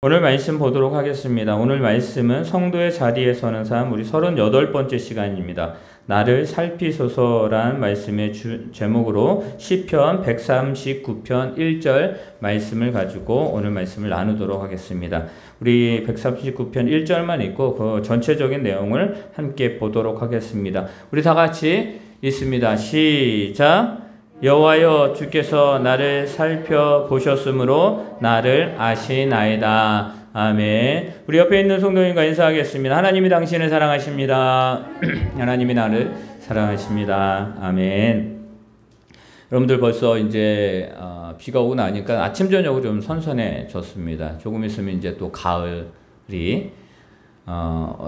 오늘 말씀 보도록 하겠습니다. 오늘 말씀은 성도의 자리에 서는 삶, 우리 38번째 시간입니다. 나를 살피소서라는 말씀의 제목으로 시편 139편 1절 말씀을 가지고 오늘 말씀을 나누도록 하겠습니다. 우리 139편 1절만 읽고 그 전체적인 내용을 함께 보도록 하겠습니다. 우리 다 같이 읽습니다. 시작! 여호와여, 주께서 나를 살펴보셨으므로 나를 아시나이다. 아멘. 우리 옆에 있는 성도님과 인사하겠습니다. 하나님이 당신을 사랑하십니다. 하나님이 나를 사랑하십니다. 아멘. 여러분들 벌써 이제 비가 오고 나니까 아침 저녁으로 좀 선선해졌습니다. 조금 있으면 이제 또 가을이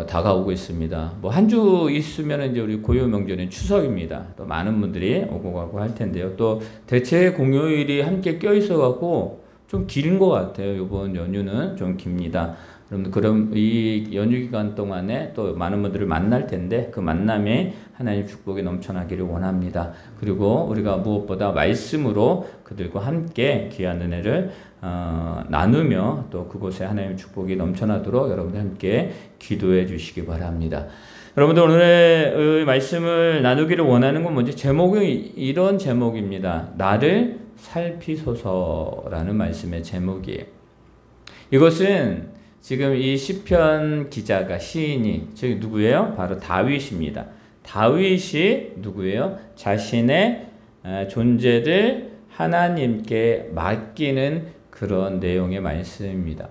다가오고 있습니다. 뭐 한 주 있으면 이제 우리 고요 명절인 추석입니다. 또 많은 분들이 오고 가고 할 텐데요. 또 대체 공휴일이 함께 껴 있어갖고 좀 긴 것 같아요. 이번 연휴는 좀 깁니다. 여러분들 그럼 이 연휴 기간 동안에 또 많은 분들을 만날 텐데 그 만남에 하나님 축복이 넘쳐나기를 원합니다. 그리고 우리가 무엇보다 말씀으로 그들과 함께 귀한 은혜를 나누며 또 그곳에 하나님의 축복이 넘쳐나도록 여러분들 함께 기도해 주시기 바랍니다. 여러분들 오늘의 말씀을 나누기를 원하는 건 먼저 제목이 이런 제목입니다. 나를 살피소서라는 말씀의 제목이에요. 이것은 지금 이 시편 기자가 시인이 즉 누구예요? 바로 다윗입니다. 다윗이 누구예요? 자신의 존재를 하나님께 맡기는 그런 내용의 말씀입니다.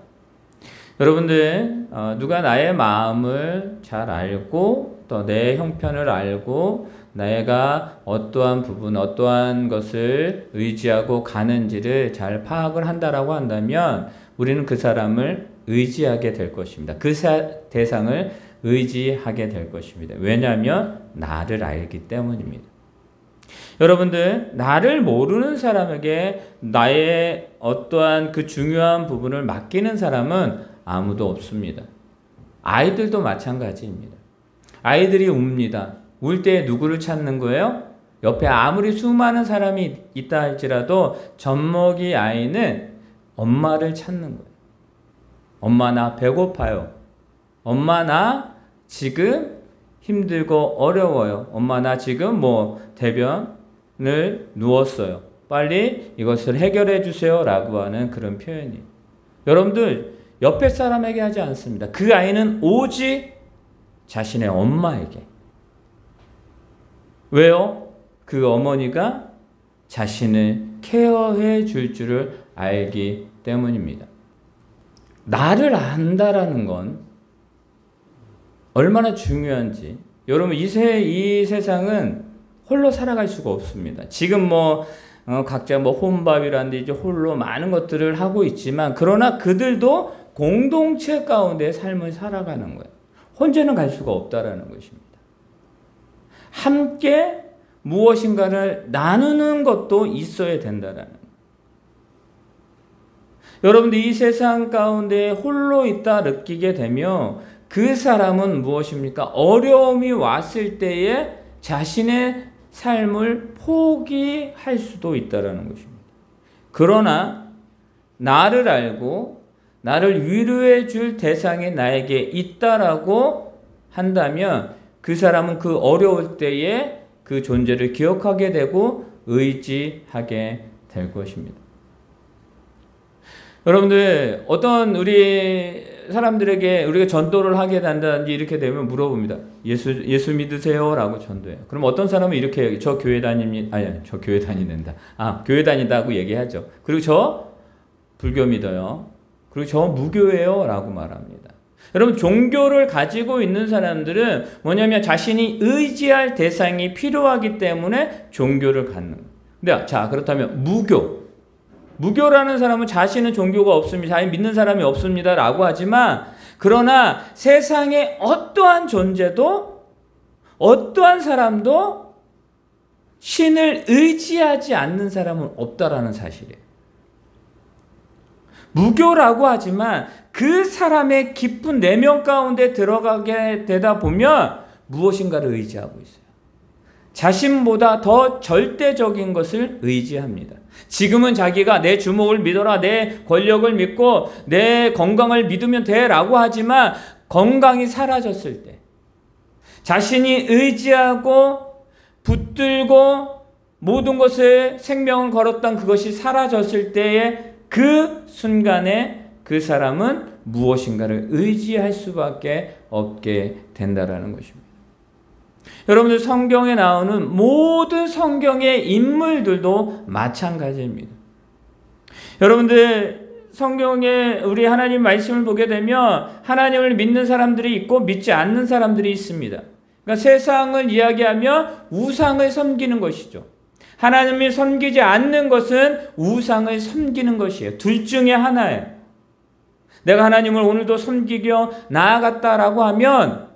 여러분들 누가 나의 마음을 잘 알고 또 내 형편을 알고 내가 어떠한 부분 어떠한 것을 의지하고 가는지를 잘 파악을 한다라고 한다면 우리는 그 사람을 의지하게 될 것입니다. 그 대상을 의지하게 될 것입니다. 왜냐하면 나를 알기 때문입니다. 여러분들 나를 모르는 사람에게 나의 어떠한 그 중요한 부분을 맡기는 사람은 아무도 없습니다. 아이들도 마찬가지입니다. 아이들이 웁니다. 울 때 누구를 찾는 거예요? 옆에 아무리 수많은 사람이 있다 할지라도 젖먹이 아이는 엄마를 찾는 거예요. 엄마 나 배고파요. 엄마 나 지금 힘들고 어려워요. 엄마 나 지금 대변을 누웠어요. 빨리 이것을 해결해 주세요 라고 하는 그런 표현이. 여러분들 옆에 사람에게 하지 않습니다. 그 아이는 오직 자신의 엄마에게. 왜요? 그 어머니가 자신을 케어해 줄 줄을 알기 때문입니다. 나를 안다라는 건 얼마나 중요한지. 여러분 이 세상은 홀로 살아갈 수가 없습니다. 지금 각자 혼밥이라든지 홀로 많은 것들을 하고 있지만 그러나 그들도 공동체 가운데 삶을 살아가는 거예요. 혼자는 갈 수가 없다라는 것입니다. 함께 무엇인가를 나누는 것도 있어야 된다라는 거예요. 여러분들 이 세상 가운데 홀로 있다 느끼게 되면 그 사람은 무엇입니까? 어려움이 왔을 때에 자신의 삶을 포기할 수도 있다는 것입니다. 그러나 나를 알고 나를 위로해 줄 대상이 나에게 있다라고 한다면 그 사람은 그 어려울 때에 그 존재를 기억하게 되고 의지하게 될 것입니다. 여러분들 어떤 우리 사람들에게 우리가 전도를 하게 된다든지 이렇게 되면 물어봅니다. 예수 믿으세요? 라고 전도해요. 그럼 어떤 사람은 이렇게 해요. 저 교회 다닙니다. 저 교회 다니는다. 교회 다닌다고 얘기하죠. 그리고 저 불교 믿어요. 그리고 저 무교예요? 라고 말합니다. 여러분 종교를 가지고 있는 사람들은 뭐냐면 자신이 의지할 대상이 필요하기 때문에 종교를 갖는 거예요. 근데 그렇다면 무교라는 사람은 자신은 종교가 없습니다. 자신 믿는 사람이 없습니다. 라고 하지만 그러나 세상에 어떠한 존재도 어떠한 사람도 신을 의지하지 않는 사람은 없다라는 사실이에요. 무교라고 하지만 그 사람의 깊은 내면 가운데 들어가게 되다 보면 무엇인가를 의지하고 있어요. 자신보다 더 절대적인 것을 의지합니다. 지금은 자기가 내 주목을 믿어라, 내 권력을 믿고 내 건강을 믿으면 돼 라고 하지만 건강이 사라졌을 때, 자신이 의지하고 붙들고 모든 것에 생명을 걸었던 그것이 사라졌을 때의 그 순간에 그 사람은 무엇인가를 의지할 수밖에 없게 된다라는 것입니다. 여러분들, 성경에 나오는 모든 성경의 인물들도 마찬가지입니다. 여러분들, 성경에 우리 하나님 말씀을 보게 되면 하나님을 믿는 사람들이 있고 믿지 않는 사람들이 있습니다. 그러니까 세상을 이야기하면 우상을 섬기는 것이죠. 하나님을 섬기지 않는 것은 우상을 섬기는 것이에요. 둘 중에 하나예요. 내가 하나님을 오늘도 섬기며 나아갔다라고 하면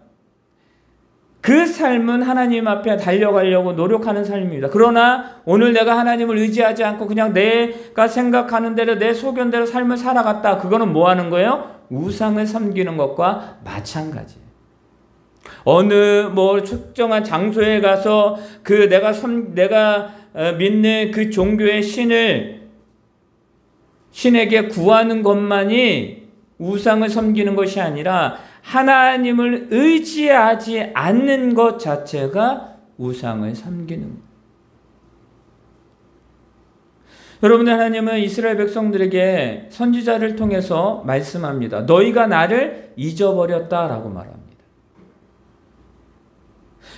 그 삶은 하나님 앞에 달려가려고 노력하는 삶입니다. 그러나 오늘 내가 하나님을 의지하지 않고 그냥 내가 생각하는 대로 내 소견대로 삶을 살아갔다. 그거는 뭐 하는 거예요? 우상을 섬기는 것과 마찬가지예요. 어느 특정한 장소에 가서 그 내가 믿는 그 종교의 신에게 구하는 것만이 우상을 섬기는 것이 아니라 하나님을 의지하지 않는 것 자체가 우상을 섬기는 것. 여러분들, 하나님은 이스라엘 백성들에게 선지자를 통해서 말씀합니다. 너희가 나를 잊어버렸다라고 말합니다.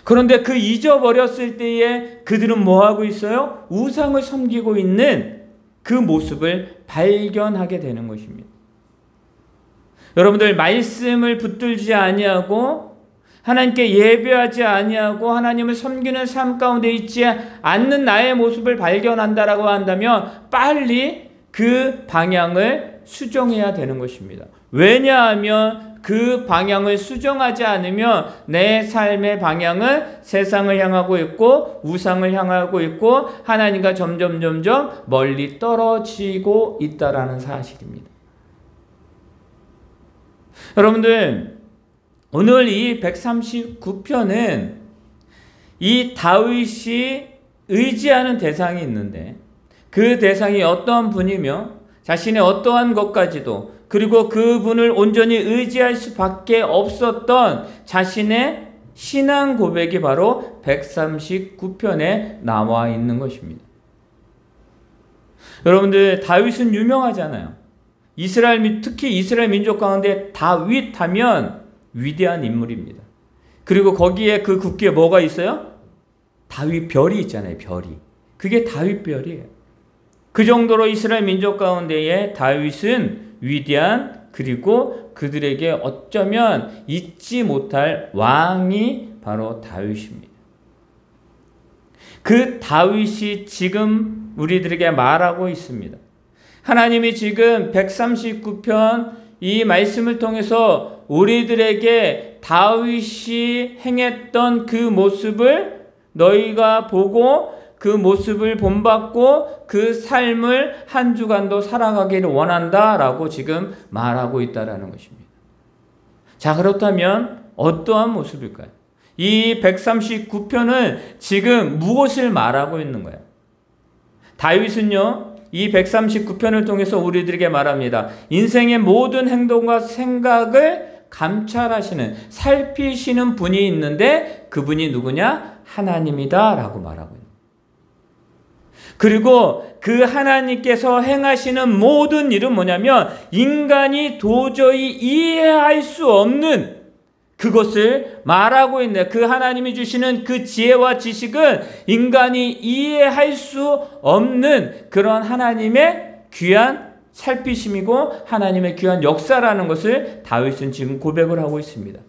그런데 그 잊어버렸을 때에 그들은 뭐하고 있어요? 우상을 섬기고 있는 그 모습을 발견하게 되는 것입니다. 여러분들, 말씀을 붙들지 아니하고 하나님께 예배하지 아니하고 하나님을 섬기는 삶 가운데 있지 않는 나의 모습을 발견한다라고 한다면 빨리 그 방향을 수정해야 되는 것입니다. 왜냐하면 그 방향을 수정하지 않으면 내 삶의 방향은 세상을 향하고 있고 우상을 향하고 있고 하나님과 점점 멀리 떨어지고 있다라는 사실입니다. 여러분들, 오늘 이 139편은 이 다윗이 의지하는 대상이 있는데 그 대상이 어떠한 분이며 자신의 어떠한 것까지도 그리고 그분을 온전히 의지할 수밖에 없었던 자신의 신앙 고백이 바로 139편에 나와 있는 것입니다. 여러분들, 다윗은 유명하잖아요. 특히 이스라엘 민족 가운데 다윗 하면 위대한 인물입니다. 그리고 거기에 그 국기에 뭐가 있어요? 다윗 별이 있잖아요. 별이. 그게 다윗 별이에요. 그 정도로 이스라엘 민족 가운데에 다윗은 위대한, 그리고 그들에게 어쩌면 잊지 못할 왕이 바로 다윗입니다. 그 다윗이 지금 우리들에게 말하고 있습니다. 하나님이 지금 139편 이 말씀을 통해서 우리들에게 다윗이 행했던 그 모습을 너희가 보고 그 모습을 본받고 그 삶을 한 주간도 살아가기를 원한다라고 지금 말하고 있다라는 것입니다. 자, 그렇다면 어떠한 모습일까요? 이 139편은 지금 무엇을 말하고 있는 거예요? 다윗은요, 이 139편을 통해서 우리들에게 말합니다. 인생의 모든 행동과 생각을 감찰하시는, 살피시는 분이 있는데 그분이 누구냐? 하나님이다 라고 말하고 있는 거예요. 그리고 그 하나님께서 행하시는 모든 일은 뭐냐면 인간이 도저히 이해할 수 없는 그것을 말하고 있네. 그 하나님이 주시는 그 지혜와 지식은 인간이 이해할 수 없는 그런 하나님의 귀한 살피심이고 하나님의 귀한 역사라는 것을 다윗은 지금 고백을 하고 있습니다.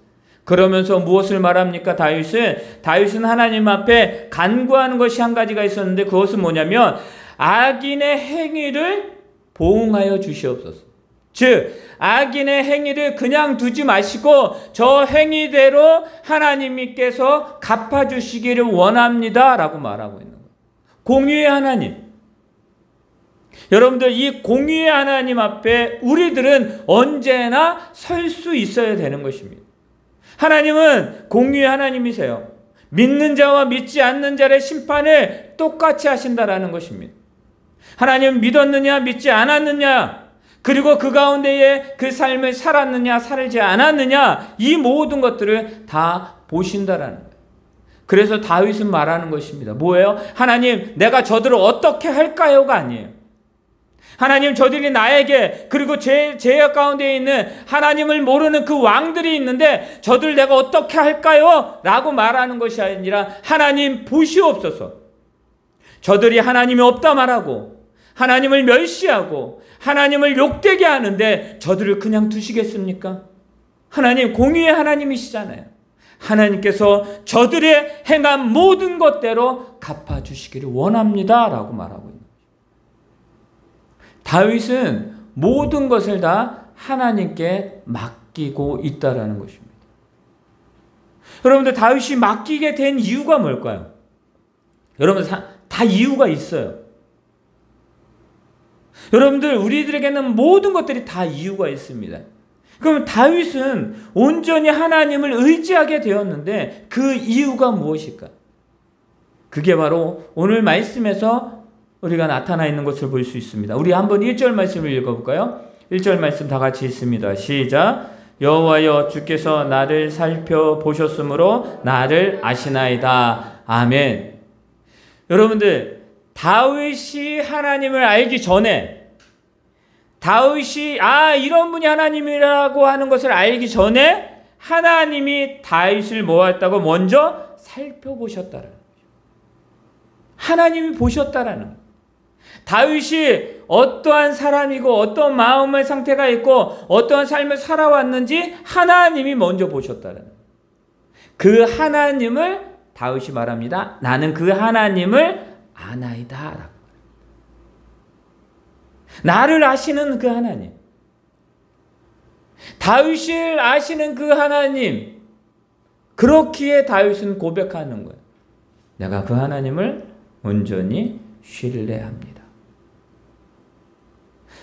그러면서 무엇을 말합니까? 다윗은 하나님 앞에 간구하는 것이 한 가지가 있었는데 그것은 뭐냐면 악인의 행위를 보응하여 주시옵소서. 즉 악인의 행위를 그냥 두지 마시고 저 행위대로 하나님께서 갚아주시기를 원합니다 라고 말하고 있는 거예요. 공의의 하나님. 여러분들, 이 공의의 하나님 앞에 우리들은 언제나 설 수 있어야 되는 것입니다. 하나님은 공의의 하나님이세요. 믿는 자와 믿지 않는 자의 심판을 똑같이 하신다라는 것입니다. 하나님 믿었느냐 믿지 않았느냐, 그리고 그 가운데에 그 삶을 살았느냐 살지 않았느냐, 이 모든 것들을 다 보신다라는 거예요. 그래서 다윗은 말하는 것입니다. 뭐예요? 하나님, 내가 저들을 어떻게 할까요가 아니에요. 하나님, 저들이 나에게, 그리고 제 가운데 있는 하나님을 모르는 그 왕들이 있는데 저들 내가 어떻게 할까요? 라고 말하는 것이 아니라, 하나님 보시옵소서. 저들이 하나님이 없다 말하고 하나님을 멸시하고 하나님을 욕되게 하는데 저들을 그냥 두시겠습니까? 하나님, 공의의 하나님이시잖아요. 하나님께서 저들의 행한 모든 것대로 갚아주시기를 원합니다 라고 말하고 있는 거죠. 다윗은 모든 것을 다 하나님께 맡기고 있다라는 것입니다. 여러분들, 다윗이 맡기게 된 이유가 뭘까요? 여러분들, 다 이유가 있어요. 여러분들, 우리들에게는 모든 것들이 다 이유가 있습니다. 그럼 다윗은 온전히 하나님을 의지하게 되었는데 그 이유가 무엇일까? 그게 바로 오늘 말씀에서 우리가 나타나 있는 것을 볼 수 있습니다. 우리 한번 1절 말씀을 읽어볼까요? 1절 말씀 다 같이 읽습니다. 시작. 여호와여, 주께서 나를 살펴보셨으므로 나를 아시나이다. 아멘. 여러분들, 다윗이 하나님을 알기 전에, 다윗이 이런 분이 하나님이라고 하는 것을 알기 전에 하나님이 다윗을 뭐했다고? 먼저 살펴보셨다라는 거죠. 하나님이 보셨다라는 거예요. 다윗이 어떠한 사람이고 어떤 마음의 상태가 있고 어떠한 삶을 살아왔는지 하나님이 먼저 보셨다라는 거예요. 그 하나님을 다윗이 말합니다. 나는 그 하나님을 아나이다. 나를 아시는 그 하나님, 다윗을 아시는 그 하나님, 그렇기에 다윗은 고백하는 거예요. 내가 그 하나님을 온전히 신뢰합니다.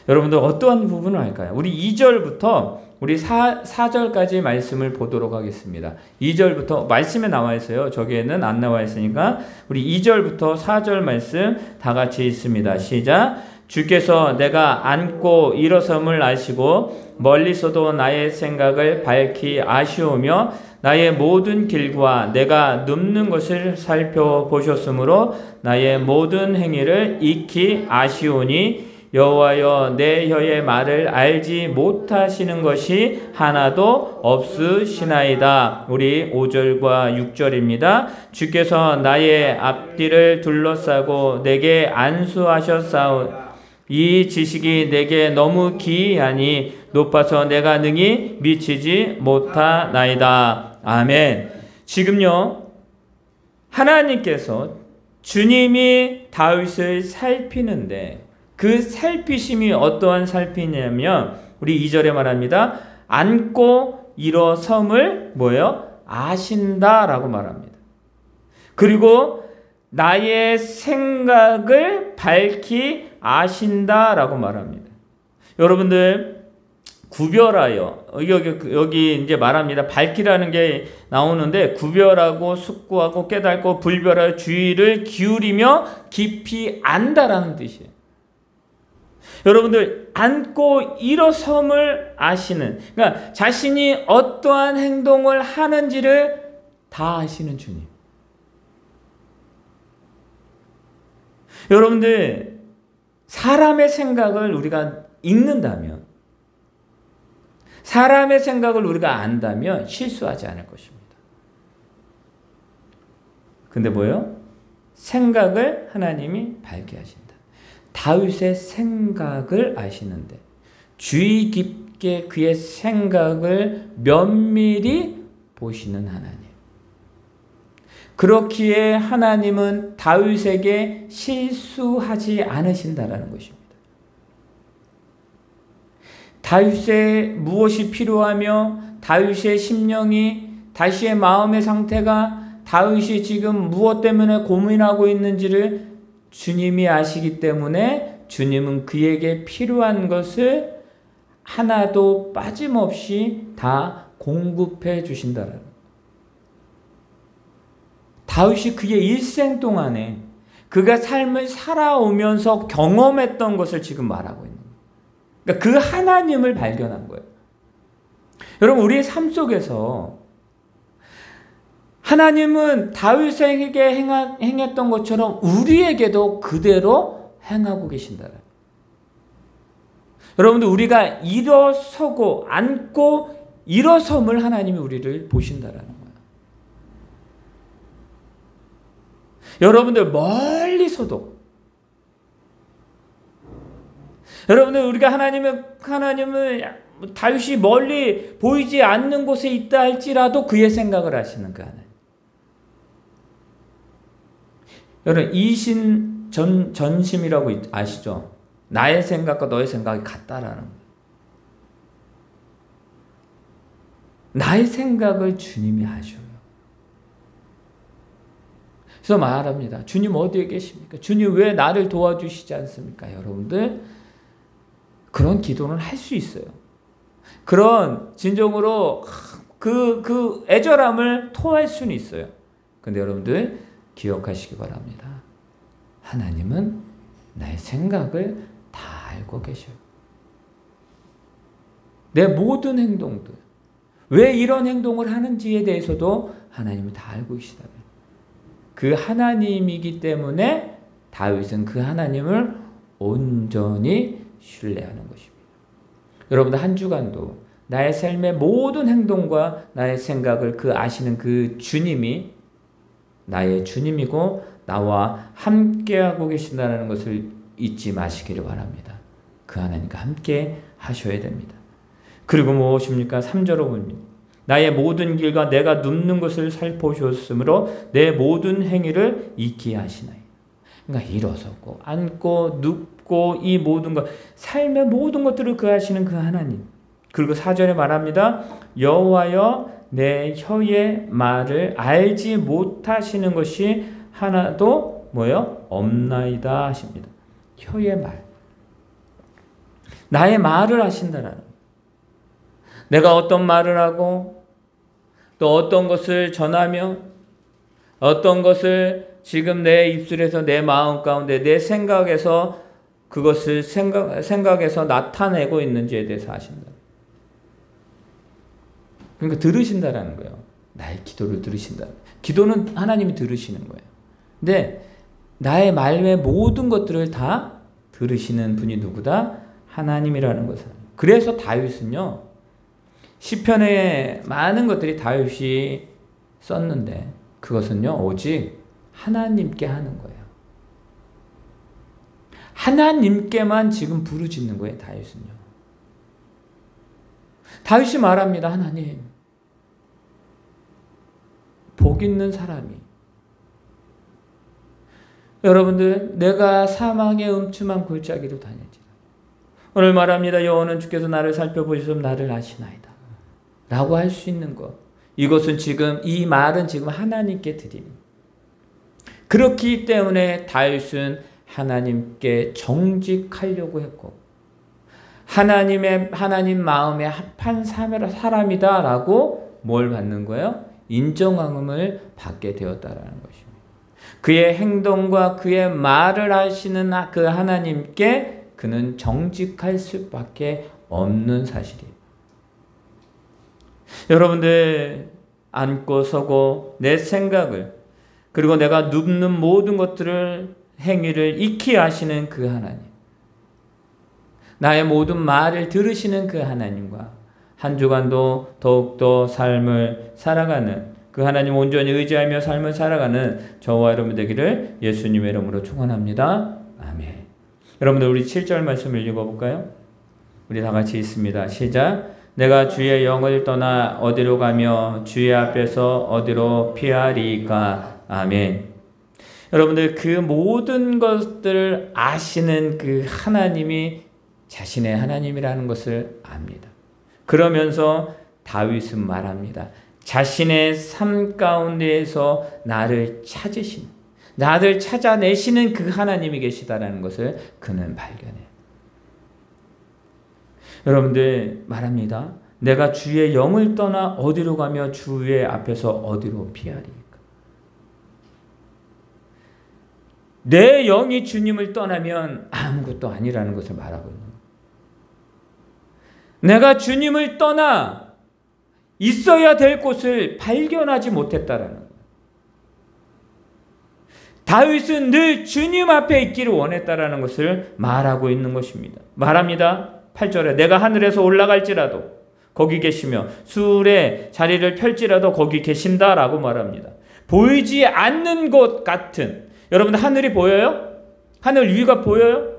여러분들, 어떠한 부분을 할까요? 우리 2절부터 우리 4절까지 말씀을 보도록 하겠습니다. 2절부터 말씀에 나와 있어요. 저기에는 안 나와 있으니까 우리 2절부터 4절 말씀 다 같이 읽습니다. 시작. 주께서 내가 앉고 일어섬을 아시고 멀리서도 나의 생각을 밝히 아시오며 나의 모든 길과 내가 눕는 것을 살펴보셨으므로 나의 모든 행위를 익히 아시오니 여호와여, 내 혀의 말을 알지 못하시는 것이 하나도 없으시나이다. 우리 5절과 6절입니다. 주께서 나의 앞뒤를 둘러싸고 내게 안수하셨사오. 이 지식이 내게 너무 기이하니 높아서 내가 능히 미치지 못하나이다. 아멘. 지금요, 하나님께서 주님이 다윗을 살피는데 그 살피심이 어떠한 살피냐면 우리 2절에 말합니다. 앉고 일어섬을 뭐예요? 아신다라고 말합니다. 그리고 나의 생각을 밝히 아신다라고 말합니다. 여러분들, 구별하여, 여기 이제 말합니다. 밝히라는 게 나오는데 구별하고 숙고하고 깨닫고 불별하여 주의를 기울이며 깊이 안다라는 뜻이에요. 여러분들, 앉고 일어섬을 아시는, 그러니까 자신이 어떠한 행동을 하는지를 다 아시는 주님. 여러분들, 사람의 생각을 우리가 읽는다면, 사람의 생각을 우리가 안다면 실수하지 않을 것입니다. 근데 뭐예요? 생각을 하나님이 밝게 하신다. 다윗의 생각을 아시는데 주의 깊게 그의 생각을 면밀히 보시는 하나님. 그렇기에 하나님은 다윗에게 실수하지 않으신다라는 것입니다. 다윗의 무엇이 필요하며 다윗의 심령이, 다윗의 마음의 상태가, 다윗이 지금 무엇 때문에 고민하고 있는지를 주님이 아시기 때문에 주님은 그에게 필요한 것을 하나도 빠짐없이 다 공급해 주신다라는. 다윗이 그의 일생 동안에 그가 삶을 살아오면서 경험했던 것을 지금 말하고 있는 거예요. 그러니까 그 하나님을 발견한 거예요. 여러분, 우리의 삶 속에서 하나님은 다윗에게 행했던 것처럼 우리에게도 그대로 행하고 계신다는. 여러분들, 우리가 일어서고 앉고 일어섬을 하나님이 우리를 보신다라는 거예요. 여러분들, 멀리서도 여러분들, 우리가 하나님을 다윗이 멀리 보이지 않는 곳에 있다 할지라도 그의 생각을 하시는 그 하나님. 여러분, 전심이라고 아시죠? 나의 생각과 너의 생각이 같다라는 거예요. 나의 생각을 주님이 하셔요. 그래서 말합니다. 주님 어디에 계십니까? 주님 왜 나를 도와주시지 않습니까? 여러분들, 그런 기도는 할 수 있어요. 그런 진정으로 그 애절함을 토할 수는 있어요. 근데 여러분들 기억하시기 바랍니다. 하나님은 나의 생각을 다 알고 계셔요. 내 모든 행동들, 왜 이런 행동을 하는지에 대해서도 하나님은 다 알고 계시다면, 그 하나님이기 때문에 다윗은 그 하나님을 온전히 신뢰하는 것입니다. 여러분들, 한 주간도 나의 삶의 모든 행동과 나의 생각을 아시는 그 주님이 나의 주님이고 나와 함께하고 계신다는 것을 잊지 마시기를 바랍니다. 그 하나님과 함께 하셔야 됩니다. 그리고 무엇입니까? 3절로 봅니다. 나의 모든 길과 내가 눕는 것을 살펴보셨으므로 내 모든 행위를 잊게 하시나이다. 그러니까 일어서고 앉고 눕고 이 모든 것, 삶의 모든 것들을 하시는 그 하나님. 그리고 4절에 말합니다. 여호와여, 내 혀의 말을 알지 못하시는 것이 하나도 없나이다 하십니다. 혀의 말. 나의 말을 하신다라는 거예요. 내가 어떤 말을 하고 또 어떤 것을 전하며 어떤 것을 지금 내 입술에서 내 마음 가운데 내 생각에서 그것을 생각에서 나타내고 있는지에 대해서 아신다. 그러니까 들으신다라는 거예요. 나의 기도를 들으신다. 기도는 하나님이 들으시는 거예요. 근데 나의 말의 모든 것들을 다 들으시는 분이 누구다? 하나님이라는 것을. 그래서 다윗은요, 시편에 많은 것들이 다윗이 썼는데 그것은요, 오직 하나님께 하는 거예요. 하나님께만 지금 부르짖는 거예요, 다윗은요. 다윗이 말합니다. 하나님, 복 있는 사람이, 여러분들, 내가 사망의 음침한 골짜기로 다녔지라. 오늘 말합니다. 여호와는 주께서 나를 살펴보시면 나를 아시나이다 라고 할 수 있는 것, 이것은 지금, 이 말은 지금 하나님께 드립니다. 그렇기 때문에 다윗은 하나님께 정직하려고 했고 하나님 마음에 합한 사람이다라고 뭘 받는 거예요? 인정함을 받게 되었다라는 것입니다. 그의 행동과 그의 말을 하시는 그 하나님께 그는 정직할 수밖에 없는 사실이에요. 여러분들, 앉고 서고 내 생각을, 그리고 내가 눕는 모든 것들을, 행위를 익히 하시는 그 하나님, 나의 모든 말을 들으시는 그 하나님과 한 주간도 더욱더 삶을 살아가는 그 하나님 온전히 의지하며 삶을 살아가는 저와 여러분 되기를 예수님의 이름으로 축원합니다. 아멘. 여러분들, 우리 7절 말씀을 읽어볼까요? 우리 다 같이 읽습니다. 시작. 내가 주의 영을 떠나 어디로 가며 주의 앞에서 어디로 피하리까. 아멘. 여러분들, 그 모든 것들을 아시는 그 하나님이 자신의 하나님이라는 것을 압니다. 그러면서 다윗은 말합니다. 자신의 삶 가운데에서 나를 찾으시는, 나를 찾아내시는 그 하나님이 계시다라는 것을 그는 발견해요. 여러분들, 말합니다. 내가 주의 영을 떠나 어디로 가며 주의 앞에서 어디로 피하리까. 내 영이 주님을 떠나면 아무것도 아니라는 것을 말하고 있는 거예요. 내가 주님을 떠나 있어야 될 곳을 발견하지 못했다라는 거예요. 다윗은 늘 주님 앞에 있기를 원했다라는 것을 말하고 있는 것입니다. 말합니다. 8절에 내가 하늘에서 올라갈지라도 거기 계시며 수울의 자리를 펼지라도 거기 계신다라고 말합니다. 보이지 않는 것 같은, 여러분들 하늘이 보여요? 하늘 위가 보여요?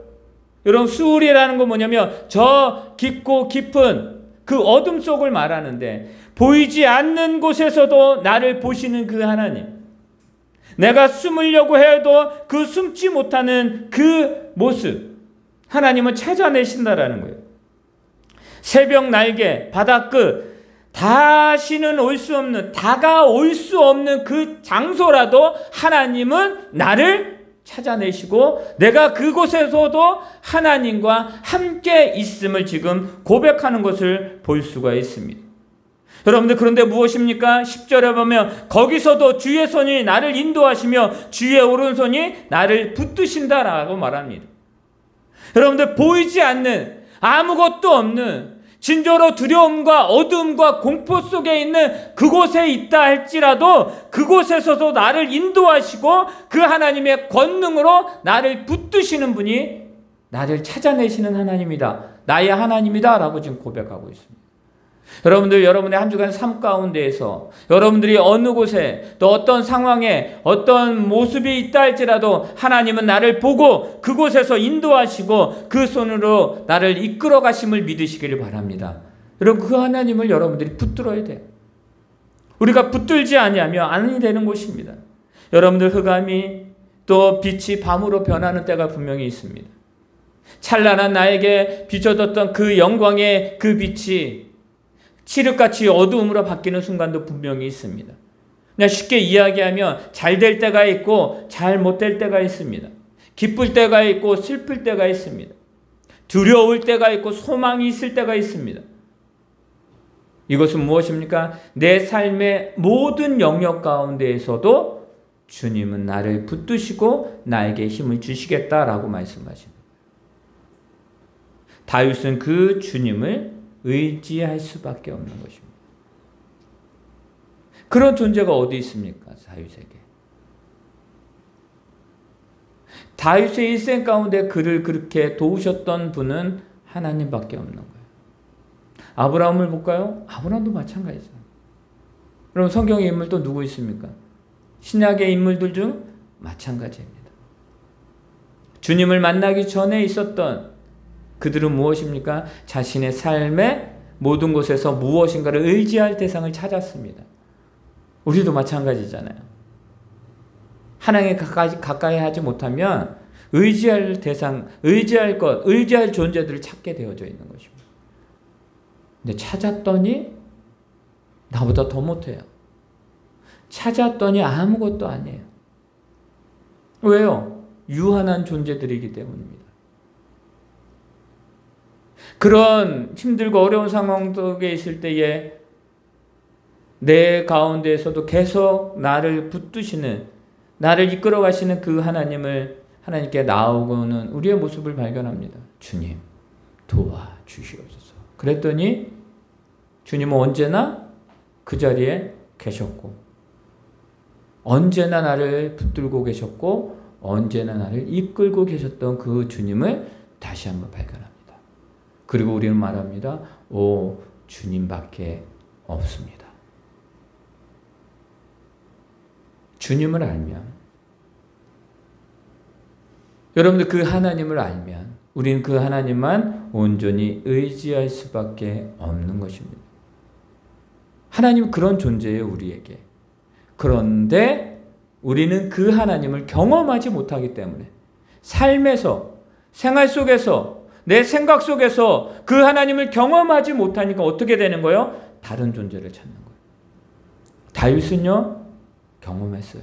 여러분 수울이라는 건 뭐냐면 저 깊고 깊은 그 어둠 속을 말하는데, 보이지 않는 곳에서도 나를 보시는 그 하나님, 내가 숨으려고 해도 그 숨지 못하는 그 모습, 하나님은 찾아내신다라는 거예요. 새벽 날개, 바닷끝, 다시는 올 수 없는, 다가올 수 없는 그 장소라도 하나님은 나를 찾아내시고 내가 그곳에서도 하나님과 함께 있음을 지금 고백하는 것을 볼 수가 있습니다. 여러분들, 그런데 무엇입니까? 10절에 보면 거기서도 주의 손이 나를 인도하시며 주의 오른손이 나를 붙드신다라고 말합니다. 여러분들, 보이지 않는, 아무것도 없는, 진저로 두려움과 어둠과 공포 속에 있는 그곳에 있다 할지라도 그곳에서도 나를 인도하시고 그 하나님의 권능으로 나를 붙드시는 분이 나를 찾아내시는 하나님이다, 나의 하나님이다 라고 지금 고백하고 있습니다. 여러분들, 여러분의 한 주간 삶 가운데에서 여러분들이 어느 곳에 또 어떤 상황에 어떤 모습이 있다 할지라도 하나님은 나를 보고 그곳에서 인도하시고 그 손으로 나를 이끌어 가심을 믿으시기를 바랍니다. 여러분, 그 하나님을 여러분들이 붙들어야 돼요. 우리가 붙들지 아니하면 아니 되는 곳입니다. 여러분들, 흑암이 또 빛이 밤으로 변하는 때가 분명히 있습니다. 찬란한 나에게 비춰졌던 그 영광의 그 빛이 칠흑같이 어두움으로 바뀌는 순간도 분명히 있습니다. 그냥 쉽게 이야기하면 잘 될 때가 있고 잘 못 될 때가 있습니다. 기쁠 때가 있고 슬플 때가 있습니다. 두려울 때가 있고 소망이 있을 때가 있습니다. 이것은 무엇입니까? 내 삶의 모든 영역 가운데에서도 주님은 나를 붙드시고 나에게 힘을 주시겠다라고 말씀하십니다. 다윗은 그 주님을 의지할 수밖에 없는 것입니다. 그런 존재가 어디 있습니까? 다윗에게. 다윗의 일생 가운데 그를 그렇게 도우셨던 분은 하나님밖에 없는 거예요. 아브라함을 볼까요? 아브라함도 마찬가지죠. 그럼 성경의 인물 또 누구 있습니까? 신약의 인물들 중 마찬가지입니다. 주님을 만나기 전에 있었던 그들은 무엇입니까? 자신의 삶의 모든 곳에서 무엇인가를 의지할 대상을 찾았습니다. 우리도 마찬가지잖아요. 하나님에 가까이 하지 못하면 의지할 대상, 의지할 것, 의지할 존재들을 찾게 되어져 있는 것입니다. 근데 찾았더니 나보다 더 못해요. 찾았더니 아무것도 아니에요. 왜요? 유한한 존재들이기 때문입니다. 그런 힘들고 어려운 상황 속에 있을 때에 내 가운데에서도 계속 나를 붙드시는, 나를 이끌어 가시는 그 하나님께 나오고는 우리의 모습을 발견합니다. 주님, 도와주시옵소서. 그랬더니 주님은 언제나 그 자리에 계셨고, 언제나 나를 붙들고 계셨고, 언제나 나를 이끌고 계셨던 그 주님을 다시 한번 발견합니다. 그리고 우리는 말합니다. 오, 주님밖에 없습니다. 주님을 알면, 여러분들 그 하나님을 알면 우리는 그 하나님만 온전히 의지할 수밖에 없는 것입니다. 하나님은 그런 존재예요, 우리에게. 그런데 우리는 그 하나님을 경험하지 못하기 때문에 삶에서, 생활 속에서, 내 생각 속에서 그 하나님을 경험하지 못하니까 어떻게 되는 거예요? 다른 존재를 찾는 거예요. 다윗은요, 경험했어요.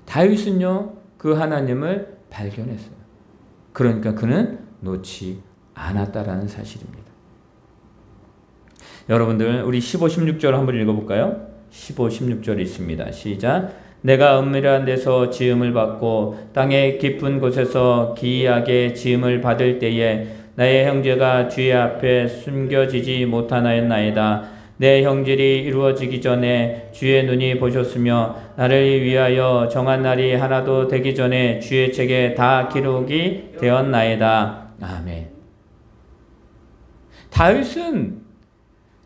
다윗은요, 그 하나님을 발견했어요. 그러니까 그는 놓지 않았다라는 사실입니다. 여러분들, 우리 15, 16절 한번 읽어볼까요? 15, 16절이 있습니다. 시작. 내가 은밀한 데서 지음을 받고 땅의 깊은 곳에서 기이하게 지음을 받을 때에 나의 형제가 주의 앞에 숨겨지지 못하나였나이다. 내 형질이 이루어지기 전에 주의 눈이 보셨으며 나를 위하여 정한 날이 하나도 되기 전에 주의 책에 다 기록이 되었나이다. 아멘. 다윗은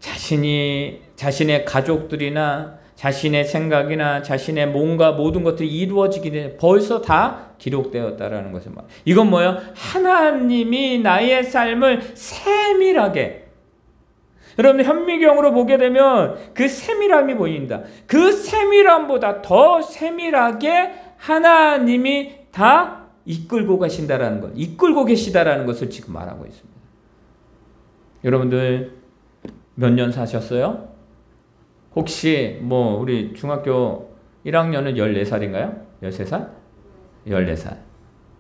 자신의 가족들이나 자신의 생각이나 자신의 뭔가 모든 것들이 이루어지기 전에 벌써 다 기록되었다라는 것을 말. 이건 뭐예요? 하나님이 나의 삶을 세밀하게, 여러분 현미경으로 보게 되면 그 세밀함이 보인다. 그 세밀함보다 더 세밀하게 하나님이 다 이끌고 가신다라는 것, 이끌고 계시다라는 것을 지금 말하고 있습니다. 여러분들 몇 년 사셨어요? 혹시 우리 중학교 1학년은 14살인가요? 13살? 14살.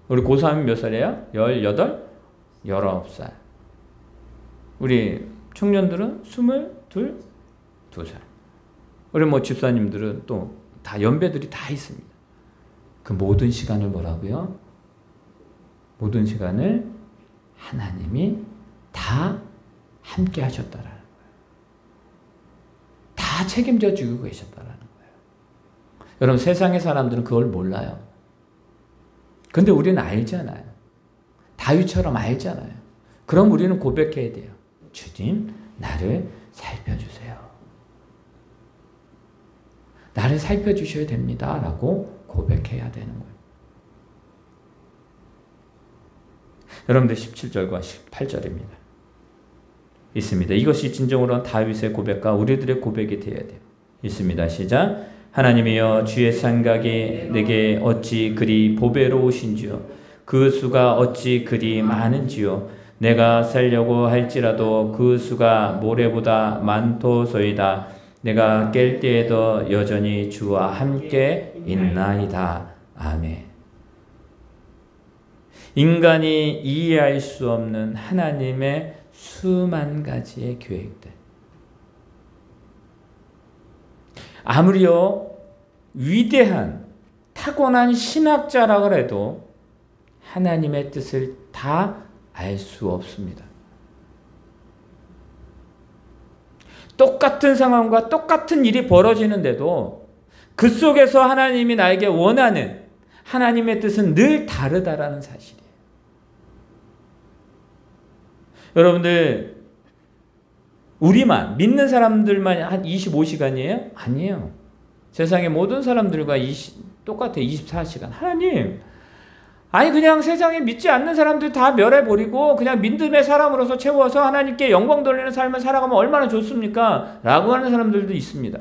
우리 고3은 몇 살이에요? 18? 19살. 우리 청년들은 22? 2살. 우리 집사님들은 또 다 연배들이 다 있습니다. 그 모든 시간을 뭐라고요? 모든 시간을 하나님이 다 함께 하셨다라는 거예요. 다 책임져 주고 계셨다라는 거예요. 여러분 세상의 사람들은 그걸 몰라요. 근데 우리는 알잖아요. 다윗처럼 알잖아요. 그럼 우리는 고백해야 돼요. 주님, 나를 살펴주세요. 나를 살펴주셔야 됩니다. 라고 고백해야 되는 거예요. 여러분들 17절과 18절입니다. 있습니다. 이것이 진정으로 다윗의 고백과 우리들의 고백이 되어야 돼요. 있습니다. 시작. 하나님이여 주의 생각이 내게 어찌 그리 보배로우신지요. 그 수가 어찌 그리 많은지요. 내가 살려고 할지라도 그 수가 모래보다 많도소이다. 내가 깰 때에도 여전히 주와 함께 있나이다. 아멘. 인간이 이해할 수 없는 하나님의 수만 가지의 계획들. 아무리요 위대한 타고난 신학자라 해도 하나님의 뜻을 다 알 수 없습니다. 똑같은 상황과 똑같은 일이 벌어지는데도 그 속에서 하나님이 나에게 원하는 하나님의 뜻은 늘 다르다라는 사실이에요. 여러분들 우리만 믿는 사람들만 한 25시간이에요? 아니에요. 세상의 모든 사람들과 똑같아요. 24시간. 하나님, 아니 그냥 세상에 믿지 않는 사람들 다 멸해버리고 그냥 믿음의 사람으로서 채워서 하나님께 영광 돌리는 삶을 살아가면 얼마나 좋습니까? 라고 하는 사람들도 있습니다.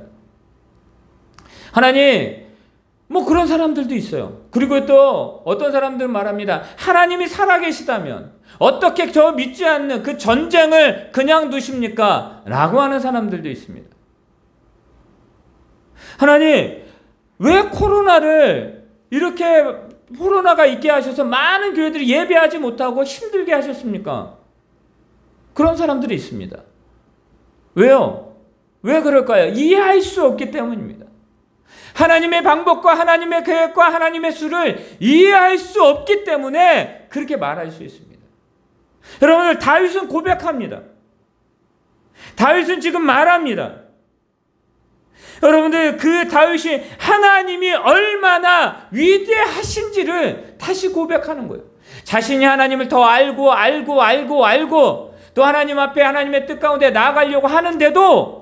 하나님, 그런 사람들도 있어요. 그리고 또 어떤 사람들은 말합니다. 하나님이 살아계시다면 어떻게 저 믿지 않는 그 전쟁을 그냥 두십니까? 라고 하는 사람들도 있습니다. 하나님, 왜 코로나가 있게 하셔서 많은 교회들이 예배하지 못하고 힘들게 하셨습니까? 그런 사람들이 있습니다. 왜요? 왜 그럴까요? 이해할 수 없기 때문입니다. 하나님의 방법과 하나님의 계획과 하나님의 수를 이해할 수 없기 때문에 그렇게 말할 수 있습니다. 여러분들 다윗은 고백합니다. 다윗은 지금 말합니다. 여러분들 그 다윗이 하나님이 얼마나 위대하신지를 다시 고백하는 거예요. 자신이 하나님을 더 알고 또 하나님 앞에 하나님의 뜻 가운데 나아가려고 하는데도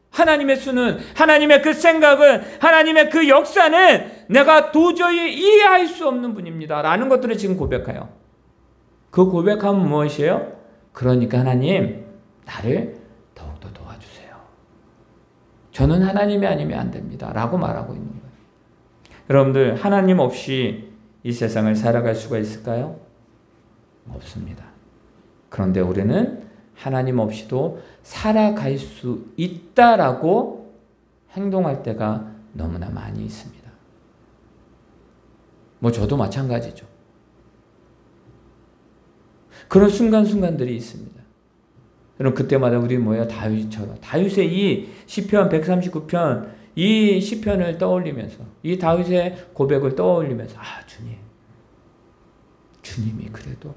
하나님의 수는, 하나님의 그 생각은, 하나님의 그 역사는 내가 도저히 이해할 수 없는 분입니다 라는 것들을 지금 고백해요. 그 고백함은 무엇이에요? 그러니까 하나님, 나를 더욱더 도와주세요. 저는 하나님이 아니면 안 됩니다 라고 말하고 있는 거예요. 여러분들 하나님 없이 이 세상을 살아갈 수가 있을까요? 없습니다. 그런데 우리는 하나님 없이도 살아갈 수 있다라고 행동할 때가 너무나 많이 있습니다. 저도 마찬가지죠. 그런 순간순간들이 있습니다. 여러분 그때마다 우리 다윗처럼, 다윗의 이 시편 139편 이 시편을 떠올리면서 이 다윗의 고백을 떠올리면서 주님이 그래도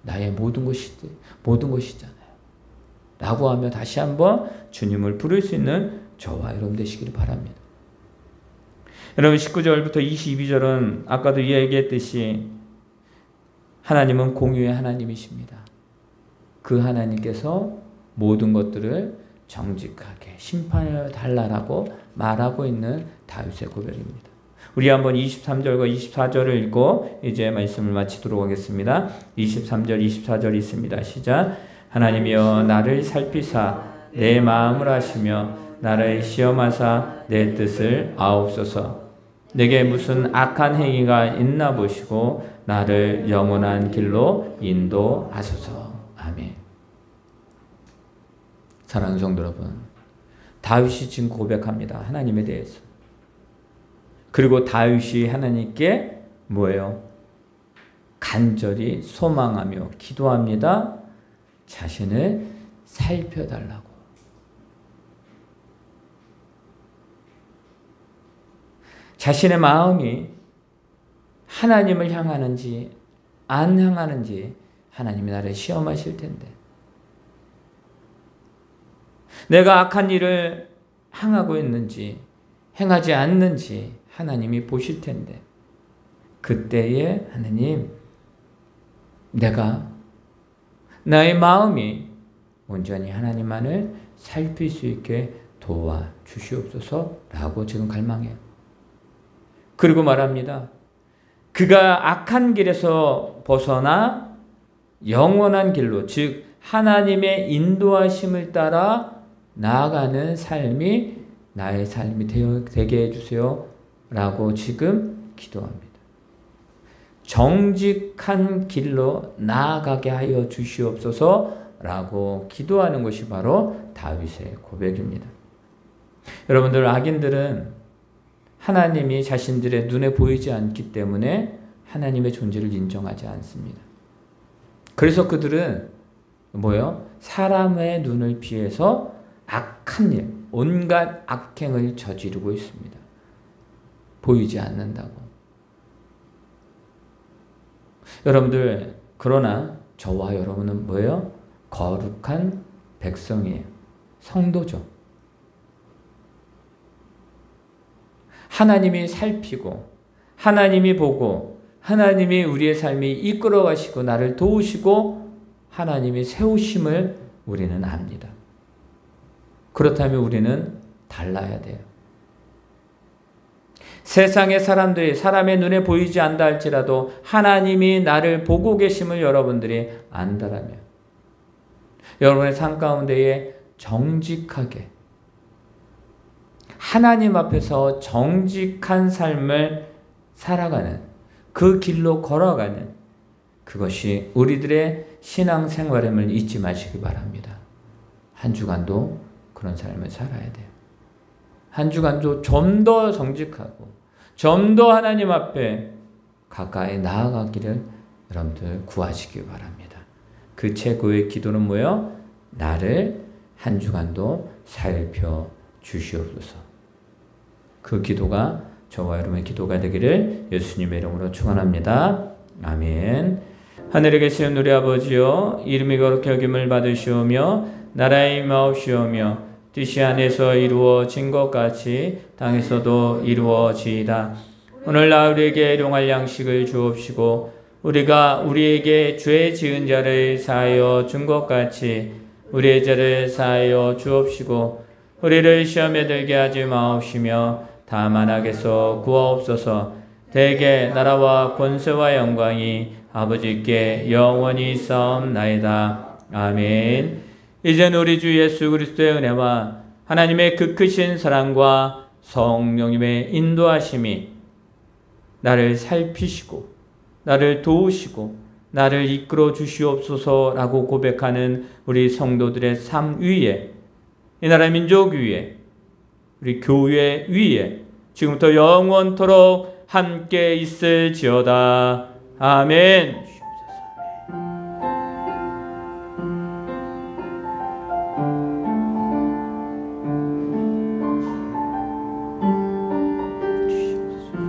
나의 모든 것이잖아요. 라고 하며 다시 한번 주님을 부를 수 있는 저와 여러분 되시기를 바랍니다. 여러분 19절부터 22절은 아까도 이야기했듯이 하나님은 공유의 하나님이십니다. 그 하나님께서 모든 것들을 정직하게 심판하여 달라라고 말하고 있는 다윗의 고백입니다. 우리 한번 23절과 24절을 읽고 이제 말씀을 마치도록 하겠습니다. 23절 24절 있습니다. 시작. 하나님이여 나를 살피사 내 마음을 아시며 나를 시험하사 내 뜻을 아옵소서. 내게 무슨 악한 행위가 있나 보시고 나를 영원한 길로 인도하소서. 아멘. 사랑하는 성도 여러분, 다윗이 지금 고백합니다. 하나님에 대해서. 그리고 다윗이 하나님께 뭐예요? 간절히 소망하며 기도합니다. 자신을 살펴달라고. 자신의 마음이 하나님을 향하는지 안 향하는지 하나님이 나를 시험하실 텐데, 내가 악한 일을 행하고 있는지 행하지 않는지 하나님이 보실 텐데, 그때에 하나님, 내가 나의 마음이 온전히 하나님만을 살필 수 있게 도와주시옵소서라고 지금 갈망해요. 그리고 말합니다. 그가 악한 길에서 벗어나 영원한 길로, 즉 하나님의 인도하심을 따라 나아가는 삶이 나의 삶이 되게 해주세요 라고 지금 기도합니다. 정직한 길로 나아가게 하여 주시옵소서 라고 기도하는 것이 바로 다윗의 고백입니다. 여러분들, 악인들은 하나님이 자신들의 눈에 보이지 않기 때문에 하나님의 존재를 인정하지 않습니다. 그래서 그들은 뭐예요? 사람의 눈을 피해서 악한 일, 온갖 악행을 저지르고 있습니다. 보이지 않는다고. 여러분들, 그러나 저와 여러분은 뭐예요? 거룩한 백성이에요. 성도죠. 하나님이 살피고 하나님이 보고 하나님이 우리의 삶이 이끌어 가시고 나를 도우시고 하나님이 세우심을 우리는 압니다. 그렇다면 우리는 달라야 돼요. 세상의 사람들이 사람의 눈에 보이지 않다 할지라도 하나님이 나를 보고 계심을 여러분들이 안다라면 여러분의 삶 가운데에 정직하게 하나님 앞에서 정직한 삶을 살아가는, 그 길로 걸어가는, 그것이 우리들의 신앙생활임을 잊지 마시기 바랍니다. 한 주간도 그런 삶을 살아야 돼요. 한 주간도 좀 더 정직하고 좀 더 하나님 앞에 가까이 나아가기를 여러분들 구하시기 바랍니다. 그 최고의 기도는 뭐예요? 나를 한 주간도 살펴주시옵소서. 그 기도가 저와 여러분의 기도가 되기를 예수님의 이름으로 축원합니다. 아멘. 하늘에 계신 우리 아버지여, 이름이 거룩히 여김을 받으시오며 나라의 임하옵시오며 뜻이 하늘에서 이루어진 것 같이 땅에서도 이루어지이다. 오늘날 우리에게 일용할 양식을 주옵시고 우리가 우리에게 죄 지은 자를 사하여 준 것 같이 우리의 죄를 사하여 주옵시고 우리를 시험에 들게 하지 마옵시며 다만 악에서 구하옵소서. 대개 나라와 권세와 영광이 아버지께 영원히 있사옵나이다. 아멘. 이제는 우리 주 예수 그리스도의 은혜와 하나님의 그 크신 사랑과 성령님의 인도하심이 나를 살피시고 나를 도우시고 나를 이끌어 주시옵소서라고 고백하는 우리 성도들의 삶 위에, 이 나라 민족 위에, 우리 교회 위에 지금부터 영원토록 함께 있을지어다. 아멘.